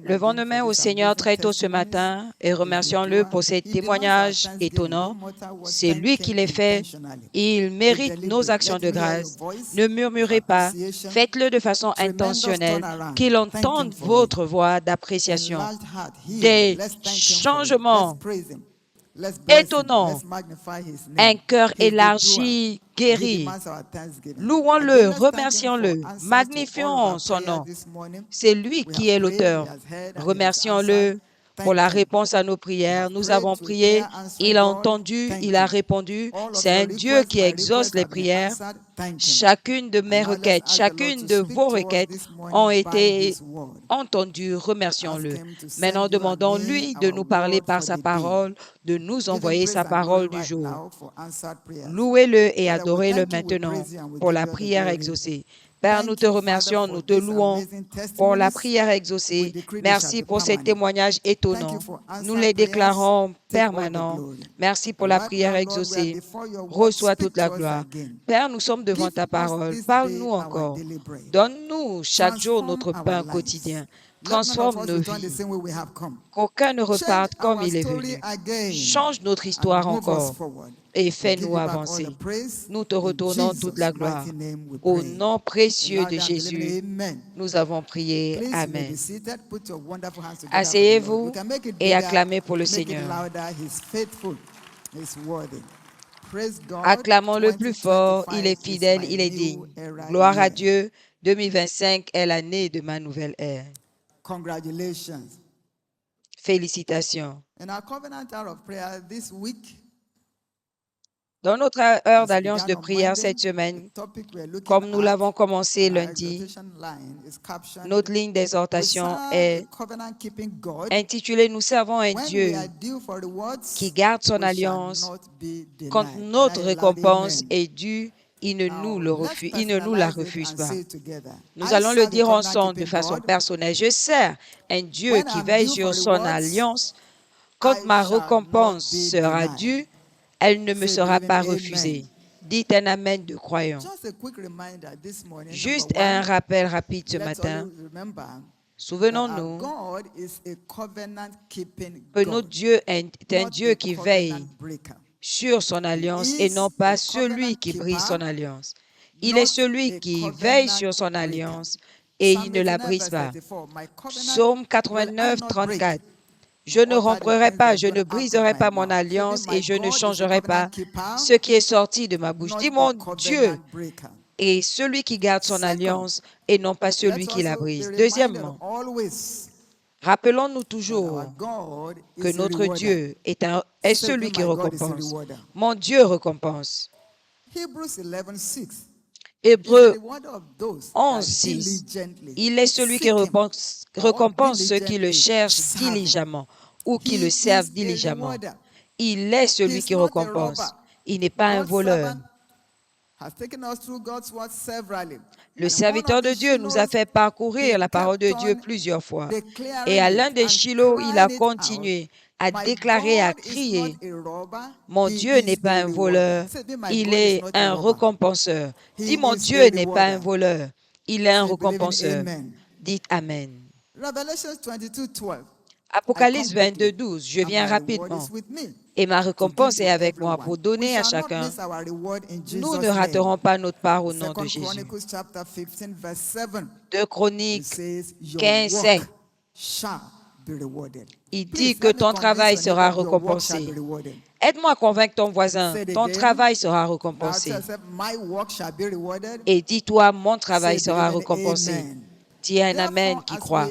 Levons nos mains au Seigneur très tôt ce matin et remercions-le pour ces témoignages étonnants. C'est lui qui les fait. Il mérite nos actions de grâce. Ne murmurez pas. Faites-le de façon intentionnelle, qu'il entende votre voix d'appréciation. Des changements étonnants. Un cœur élargi, guéri. Louons-le, remercions-le, magnifions son nom. C'est lui qui est l'auteur. Remercions-le pour la réponse à nos prières. Nous avons prié, il a entendu, il a répondu. C'est un Dieu qui exauce les prières. Chacune de mes requêtes, chacune de vos requêtes ont été entendues. Remercions-le. Maintenant, demandons-lui de nous parler par sa parole, de nous envoyer sa parole du jour. Louez-le et adorez-le maintenant pour la prière exaucée. Père, nous te remercions, nous te louons pour la prière exaucée. Merci pour ces témoignages étonnants. Nous les déclarons permanents. Merci pour la prière exaucée. Reçois toute la gloire. Père, nous sommes devant ta parole. Parle-nous encore. Donne-nous chaque jour notre pain quotidien. Transforme nos vies. Qu'aucun ne reparte comme il est venu. Change notre histoire encore et fais-nous avancer. Nous te retournons toute la gloire. Au nom précieux de Jésus, nous avons prié. Amen. Asseyez-vous et acclamez pour le Seigneur. Acclamons le plus fort. Il est fidèle, il est digne. Gloire à Dieu. 2025 est l'année de ma nouvelle ère. Congratulations. Félicitations. In our covenant hour of prayer this week, dans notre heure d'alliance de prière cette semaine, comme nous l'avons commencé lundi, notre ligne d'exhortation est intitulée « Nous servons un Dieu qui garde son alliance quand notre récompense est due. Il ne nous la refuse pas. » Nous allons le dire ensemble de façon personnelle. Je sers un Dieu qui veille sur son alliance. Quand ma récompense sera due, elle ne me sera pas refusée. Dites un amen de croyants. Juste un rappel rapide ce matin. Souvenons-nous que notre Dieu est un Dieu qui veille sur son alliance et non pas celui qui brise son alliance. Il est celui qui veille sur son alliance et il ne la brise pas. Psaume 89, 34. Je ne romprai pas, je ne briserai pas mon alliance et je ne changerai pas ce qui est sorti de ma bouche. Dis mon Dieu est celui qui garde son alliance et non pas celui qui la brise. Deuxièmement, rappelons-nous toujours que notre Dieu est celui qui récompense. Mon Dieu récompense. Hébreux 11, 6. Il est celui qui récompense ceux qui le cherchent diligemment ou qui le servent diligemment. Il est celui qui récompense. Il n'est pas un voleur. Le serviteur de Dieu nous a fait parcourir la parole de Dieu plusieurs fois. Et à l'un des Shiloh, il a continué à déclarer, à crier, « Mon Dieu n'est pas un voleur, il est un récompenseur. » Dis, mon Dieu n'est pas un voleur, il est un récompenseur. Dites Amen. Apocalypse 22, 12, je viens rapidement. Et ma récompense est avec moi pour donner à chacun. Nous ne raterons pas notre part au nom de Jésus. 2 Chroniques 15, 7. Il dit que ton travail sera récompensé. Aide-moi à convaincre ton voisin, ton travail sera récompensé. Et dis-toi, mon travail sera récompensé. Dis un amen qui croit.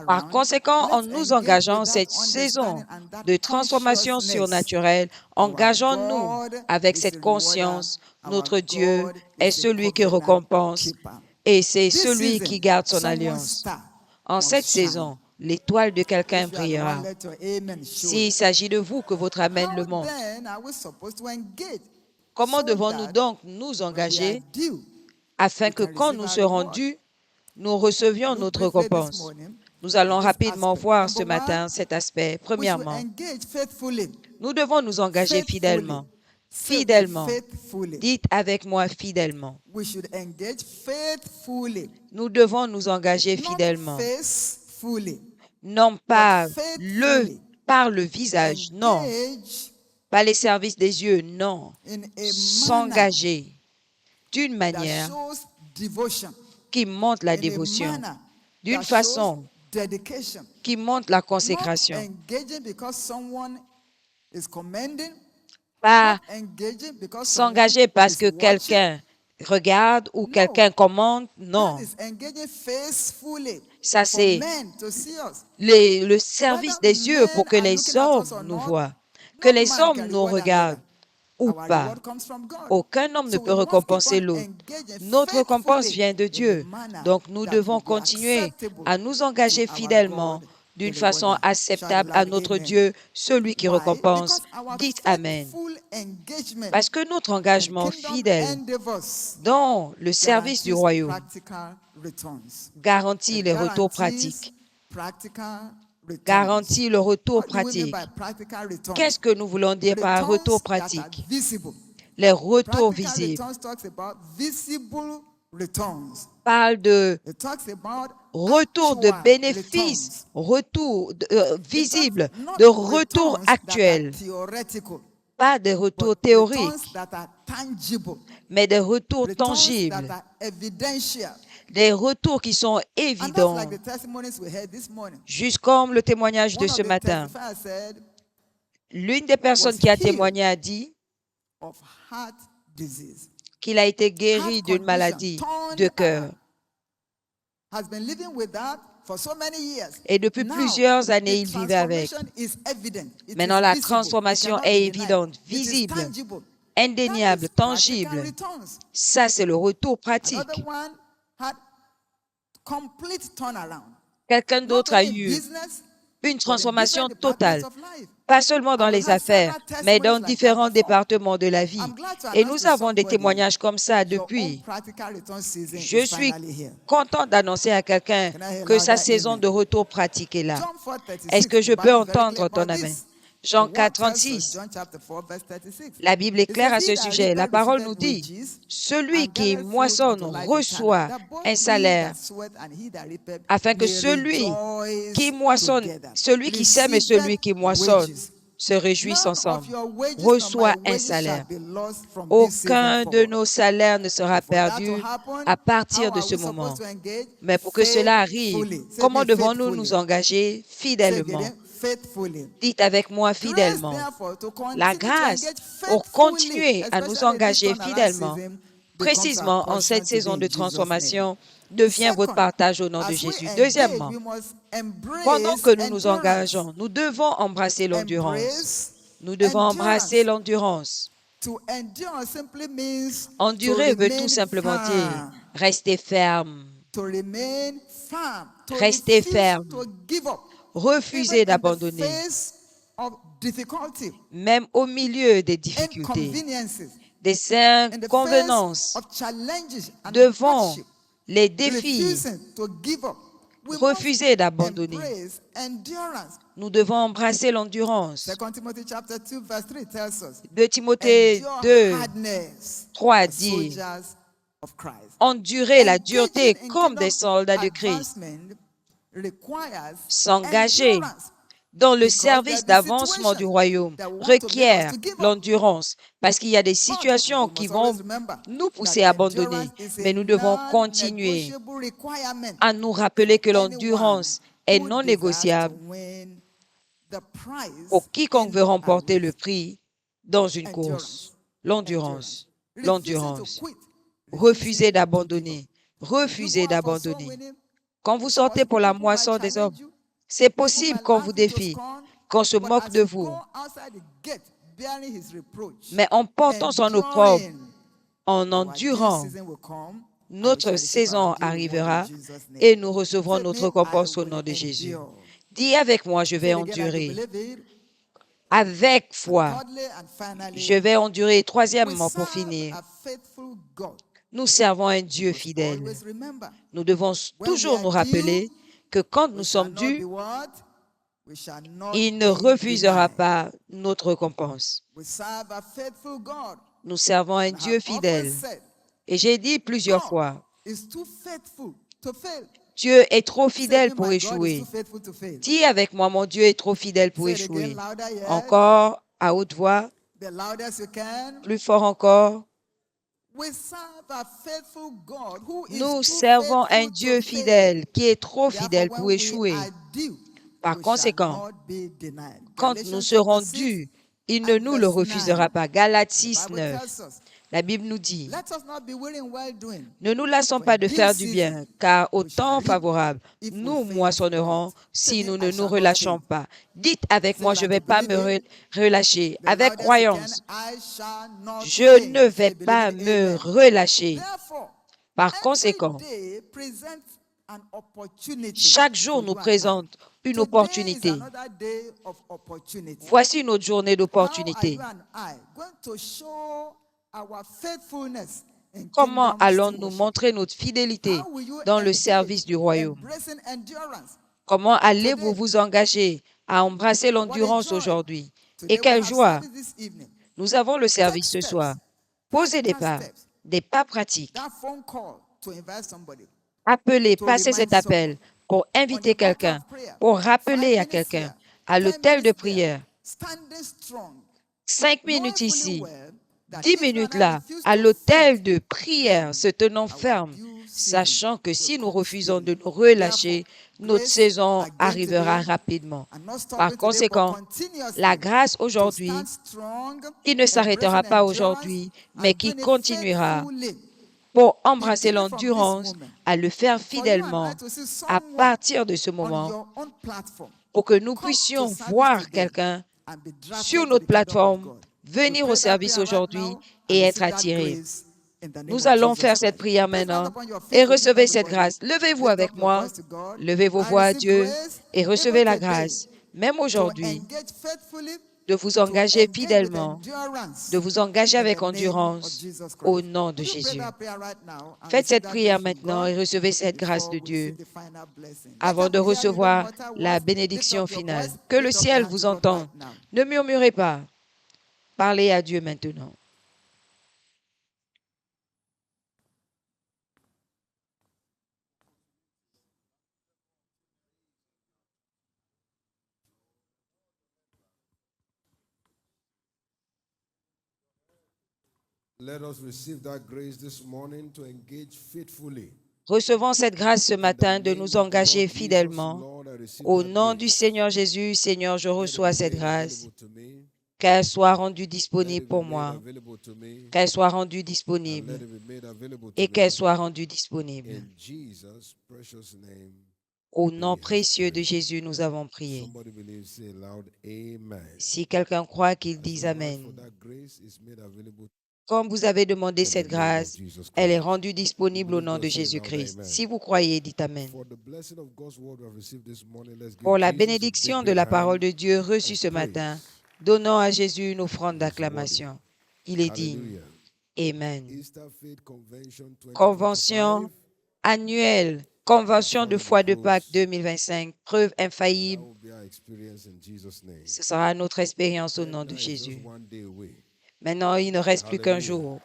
Par conséquent, en nous engageant cette saison de transformation surnaturelle, engageons-nous avec cette conscience. Notre Dieu est celui qui récompense et c'est celui qui garde son alliance. En cette saison, l'étoile de quelqu'un brillera. S'il s'agit de vous, que votre amen le montre. Comment devons-nous donc nous engager afin que quand nous serons dus, nous recevions notre récompense? Nous allons rapidement voir ce matin cet aspect. Premièrement, nous devons nous engager fidèlement. fidèlement. Faithfully. Dites avec moi fidèlement. We should engage faithfully. Nous devons nous engager Not fidèlement. faithfully. Non pas faithfully. par le visage, non. Engage Pas les services des yeux, non. in a manner S'engager d'une that manière shows devotion. qui montre la In a dévotion, manner d'une that façon shows dedication. qui montre la Not consécration. engaging because someone is commending. Pas Not engaging because s'engager someone parce is que watching. quelqu'un regarde ou No. quelqu'un commande, non. That is engaging faithfully Ça, for c'est men to see us. le service des yeux pour que men are les looking at us hommes or nous not, voient, que no les man hommes can nous reward regardent another. ou Our pas. reward comes from God. Aucun homme ne So peut we must keep récompenser on l'autre. engaging Notre récompense faithfully vient de in a Dieu. manner Donc, nous that devons will be continuer acceptable à nous engager to our fidèlement God, d'une the façon rewarder. acceptable Shout à aloud, notre amen. Dieu, celui qui Why? récompense. Because our Dites Amen. faithful engagement Parce que notre in engagement kingdom fidèle endeavors dans le service du guarantees royaume practical returns. garantit It les retours guarantees pratiques. practical returns. Garantit le retour What do we mean pratique. by practical returns? Qu'est-ce que nous voulons dire par un retour Returns that are pratique? visible. Les retours Practical visibles returns talks about visible returns. parlent de It talks about retour de actual bénéfices, returns. retour visible, It talks de not retour returns that are actuel, theoretical, pas des retours but théoriques, returns that are tangible, mais des retours returns tangibles, that are evidential. des retours qui sont And that's évidents, like the testimonies we heard this morning. juste comme le témoignage de One of ce the matin. testifiers said L'une des personnes qui a témoigné a dit of heart disease. qu'il a été guéri Heart d'une condition maladie turned de cœur. around. Has been living with that for so many years. Et depuis Now, plusieurs années, the il vivait avec. transformation is evident. It Maintenant, is la visible. It transformation cannot est be denied. évidente, It is visible, tangible. indéniable, That is practical tangible. returns. Ça, c'est le retour Another pratique. one had complete turnaround. Quelqu'un Not d'autre a only in eu business, une but in transformation different totale, departments of life. pas seulement dans And we've les had affaires, several mais testimonies dans like that différents before. départements de la vie. I'm glad to Et announce nous to avons des somebody, témoignages comme ça your own depuis. practical return season Je is suis finally here. content d'annoncer à quelqu'un Can I hear que sa louder saison amen? de retour pratique est là. John 4:36, Est-ce que je the peux Bible is very clear entendre ton about amen? this. Jean The 4, word tells us, 36. John chapter 4, verse 36. La Bible est It claire says, à "He ce that sujet. La reapeth parole nous receiveth dit, wages, celui and qui gathereth fruit moissonne unto life reçoit eternal, that both un he salaire, that soweth and he that reapeth afin que may celui rejoice qui moissonne, together." celui qui sème et celui qui moissonne Receiveth se réjouissent wages. None of ensemble, your wages reçoit nor my un wages salaire. shall be lost from this Aucun season de forward. nos salaires ne sera For that to perdu happen, à how partir de are ce we moment. supposed to engage? Mais pour que cela arrive, Faithfully. Say comment me, devons-nous faithfully. nous engager Say fidèlement? again, faithfully. Dites avec moi Grace, fidèlement. therefore, to La continue to grâce engage pour faithfully, continuer à nous especially this engager turnaround fidèlement, season, becomes our précisément en portion cette saison today de in Jesus' name. transformation, devient votre Second, partage au nom de as we Jésus. engage, Deuxièmement, we must pendant embrace que nous nous endurance. engageons, nous devons embrasser l'endurance. Embrace Nous devons embrasser l'endurance. To endure simply means Endurer to veut tout remain simplement dire firm. rester ferme, To remain firm. To Rester refuse ferme. to give up. refuser Even in the d'abandonner, face of difficulty, même au milieu des difficultés, inconveniences, des in the face inconvéniences, of challenges and devant hardship, les défis, refusing to give up. We refuser must d'abandonner. embrace endurance. Nous devons embrasser l'endurance. 2 Timothy chapter 2 verse 3 tells us, 2 Timothée endure 2, hardness 3 as dit, soldiers of Christ. endurer la Engaging dureté in comme kingdom des soldats de Christ. advancement requires S'engager endurance. dans le Because service there are d'avancement du situations royaume that want to make us requiert to give up. l'endurance parce qu'il y a des But situations we qui must vont always remember nous that pousser à abandonner, endurance is a mais nous devons continuer non-negotiable requirement à nous rappeler que for anyone l'endurance est who non desires négociable to win the prize pour quiconque veut in a remporter le race. prix dans une Endurance. course. L'endurance, Refusing l'endurance. to quit. Refusez Refusing to give d'abandonner, up. refusez You go out for soul d'abandonner. winning, Quand vous sortez pour la people might moisson des hommes, challenge you, c'est people possible might qu'on laugh vous you to défie, scorn, qu'on se but moque as de you vous, go outside the gate, bearing his reproach, mais en portant son opprobre, enduring, en our due endurant, season will come, and we notre shall receive saison our due reward arrivera in Jesus' name. et nous recevrons Say, notre "Me, récompense I au will nom de Jésus. endure." Dis avec moi, je Say vais it again as you endurer. believe it. Avec foi, Thirdly and finally, je vais endurer. Et we troisièmement, pour serve finir, a faithful God. nous servons un Dieu We must fidèle. always remember, Nous devons when we toujours are nous rappeler due, que quand we nous shall sommes not be dus, what? we shall not Il ne be refusera denied. pas notre récompense. We serve a faithful God. Nous servons un And I Dieu have often fidèle. said, Et j'ai dit plusieurs God fois, is too faithful to fail. Dieu est trop Say fidèle with me, pour my God is too échouer. faithful to fail. Dis avec moi, mon Dieu est trop fidèle pour Say it again échouer. louder, yes. Encore, à haute voix, The loudest you can. plus fort encore. We serve a faithful God who is Nous too servons un faithful Dieu to fail. fidèle qui est trop Therefore, fidèle pour when we échouer. are due, Par we shall conséquent, not be denied. quand nous Galatians serons chapter 6 dus, il ne and nous le verse 9. refusera pas. Galates The 6, Bible 9. tells us, La Bible nous dit, let us not be weary in well doing. ne nous lassons For pas in de due faire du season, bien, car au we shall temps reap favorable, if we nous faint moissonnerons not. si Say, nous I ne nous shall not relâchons faint. pas. Dites avec Say moi, it je ne like vais you pas believe me it. relâcher. The Avec loudest you can, croyance, I shall not je faint. ne Say, vais believe pas it, me amen. relâcher. Therefore, Par every conséquent, day presents an opportunity chaque jour for nous you and I. présente une Today is opportunité. another day of opportunity. Voici une autre journée How are d'opportunité. you and I going to show our faithfulness in Comment kingdom allons-nous stewardship? montrer notre fidélité How will you dans le engage, service du royaume? embracing endurance? Comment allez-vous Today, vous engager à embrasser what a l'endurance joy. aujourd'hui? Today Et we quelle have joie! service this evening. Nous avons le Take service ce soir. steps, Posez practical steps. des pas pratiques. That phone call to invite somebody, Appelez, to passez remind cet appel someone. pour On inviter the altar quelqu'un, of prayer, pour 5 rappeler à minutes quelqu'un here, à 10 l'autel de minutes there, prière. standing strong, 5 knowing minutes fully ici, well that 10 if you and minutes I là, refuse à to faint l'autel de prière, se tenant our ferme, due season sachant que will si nous come refusons speedily. de nous Therefore, relâcher, notre grace saison again arrivera today, rapidement. and not Par stopping today, but conséquent, la continuously grâce to aujourd'hui, stand strong, qui ne s'arrêtera embracing pas endurance, aujourd'hui, mais and qui doing it continuera faithfully, pour embrasser beginning from this l'endurance, moment. à le faire For you and I fidèlement to see à someone partir de ce on moment, your own platform pour que nous come to puissions service voir today quelqu'un and be sur drafted to notre the kingdom of plateforme, God. We venir au pray that service prayer right aujourd'hui now and et être receive that attiré. grace in the name Nous of allons Jesus faire cette Christ. prière Please stand maintenant upon your et feet with me, recevez cette everybody. grâce. Levez-vous Lift up avec your moi, voice to God. levez vos I voix à receive Dieu grace et even recevez la today grâce, même to aujourd'hui, engage faithfully, de vous to engager engage with fidèlement, de endurance vous engager in the avec name of endurance Jesus au Christ. nom de Will you pray Jésus. that prayer right now and Faites receive cette that prière grace from maintenant God et recevez cette grâce before de we receive Dieu the final blessing? Let avant de heaven hear you, no recevoir matter la what. Lift bénédiction up your finale. voice, Que le lift up your ciel hand to vous God entende. right now. Ne murmurez pas. Parlez à Dieu maintenant. Let us receive that grace this morning to engage faithfully. Recevons cette grâce ce In the matin de name nous of the Lord engager Jesus, fidèlement. Lord, I receive Au that nom du grace. Seigneur Jésus, Seigneur, je Let it reçois be cette made grâce. available to me. Qu'elle soit rendue Let disponible it be pour made moi. available to me. Qu'elle soit rendue And disponible. let it be made available to Et qu'elle me. soit rendue disponible. In Jesus' precious name, Au we nom have précieux de prayed. Jésus, nous avons prié. Somebody believes, say loud, Amen. Si quelqu'un croit qu'il As dise your heart for Amen. that grace is made available Comme vous avez demandé in the cette name of grâce, Jesus elle est Christ. rendue disponible au Believe nom God, de say loud, Jésus-Christ. Amen. Si vous croyez, dites Amen. For the blessing of God's word we have received this morning, let's give Pour la Jesus a bénédiction big, de big la parole hand de Dieu reçue of ce matin, praise. donnons à Jésus une offrande He's worthy. d'acclamation. Il est digne. Hallelujah. Amen. Easter Faith Convention 2025. Convention annuelle, convention de foi de Pâques 2025, preuve That infaillible. will be our experience in Jesus' name. Ce sera notre expérience au And nom now de it's just Jésus. one day away. Maintenant, il ne reste plus qu'un Hallelujah. jour.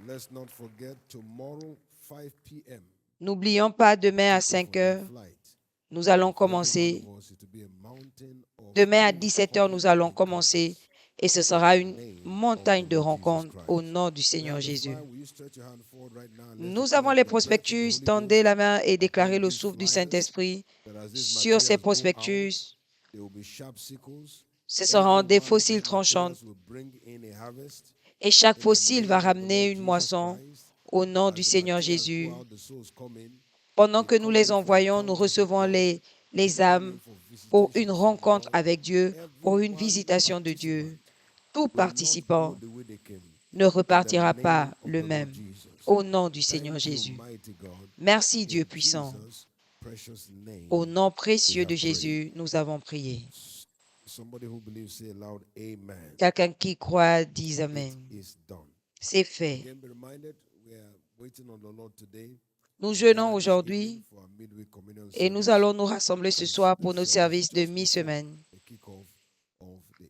Let's not forget tomorrow 5 p.m. N'oublions pas, demain à Take off 5 for that heures, flight. nous allons For every one commencer. of us, it will be a mountain of Demain à full 17 heures, nous covenant allons commencer encounters et ce in sera the une name of montagne the de Lord Jesus rencontres au Christ. nom du We Seigneur have the Jésus. flyer. Will you stretch your hand forward right now and let's Nous avons declare les the breath of the prospectus, Holy tendez Ghost la main et déclarez upon le these souffle du flyers, Saint-Esprit that as these sur ces materials go out, prospectus. there will be sharp sickles. Ce Every seront des one of fossiles these materials tranchantes will bring in a harvest et chaque in the fossile va name of the ramener Lord une Jesus moisson Christ. au nom As du the Seigneur materials Jésus. go out, the souls come in. Pendant They que nous come les in for envoyons, nous encounters with recevons God. les They come âmes in for pour une visitations from rencontre God. avec Dieu, pour une Every visitation de participant Dieu. Tout will not go participant the way they came. ne In the repartira name pas of le the Lord même. Jesus. Au nom du Seigneur Thank you, Jésus. mighty God. Merci Dieu In puissant. Jesus' precious name, Au nom we précieux de have prayed. Jésus, nous avons prié. Somebody who believes, say loud, Amen. Quelqu'un qui croit, dise It Amen. is done. C'est fait. Again, be reminded, we are waiting on the Lord today. Nous jeûnons aujourd'hui et nous allons nous rassembler ce soir pour notre service de mi-semaine.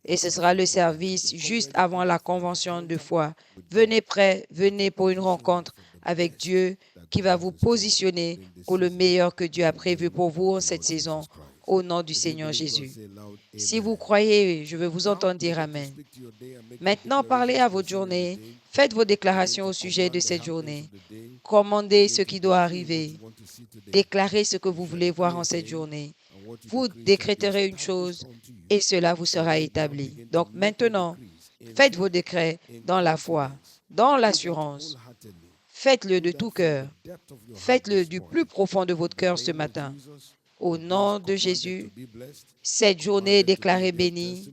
Et ce sera le service juste avant la convention de foi. Venez prêts, venez pour une rencontre avec Dieu qui va vous positionner pour le meilleur que Dieu a prévu pour vous en cette saison, au nom du Seigneur Jésus. Si vous croyez, je veux vous entendre dire Amen. Maintenant, parlez à votre journée. Faites vos déclarations au sujet de cette journée. Commandez ce qui doit arriver. Déclarez ce que vous voulez voir en cette journée. Vous décréterez une chose et cela vous sera établi. Donc maintenant, faites vos décrets dans la foi, dans l'assurance. Faites-le de tout cœur. Faites-le du plus profond de votre cœur ce matin. Au nom de Jésus, cette journée est déclarée bénie,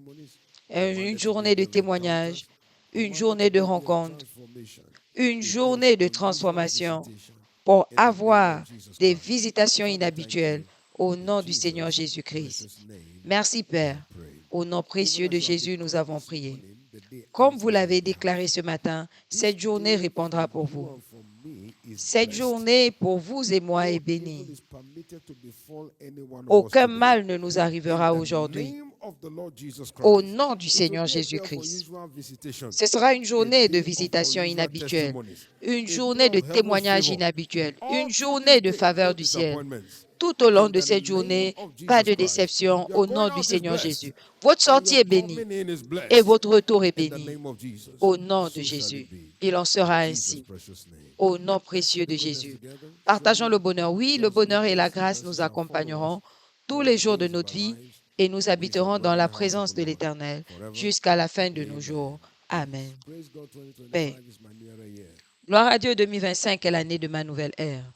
une journée de témoignage, une journée de rencontre, une journée de transformation pour avoir des visitations inhabituelles au nom du Seigneur Jésus-Christ. Merci Père. Au nom précieux de Jésus, nous avons prié. Comme vous l'avez déclaré ce matin, cette journée répondra pour vous. Cette journée pour vous et moi est bénie. Aucun mal ne nous arrivera aujourd'hui. Au nom du Seigneur Jésus-Christ. Ce sera une journée de visitation inhabituelle, une journée de témoignage inhabituel, une journée de faveur du ciel. Tout au long de cette journée, pas de déception au nom du Seigneur Jésus. Votre sortie est bénie et votre retour est béni. Au nom de Jésus, il en sera ainsi. Au nom précieux de Jésus. Partageons le bonheur. Oui, le bonheur et la grâce nous accompagneront tous les jours de notre vie et nous habiterons dans la présence de l'Éternel jusqu'à la fin de nos jours. Amen. Paix. Gloire à Dieu, 2025 est l'année de ma nouvelle ère.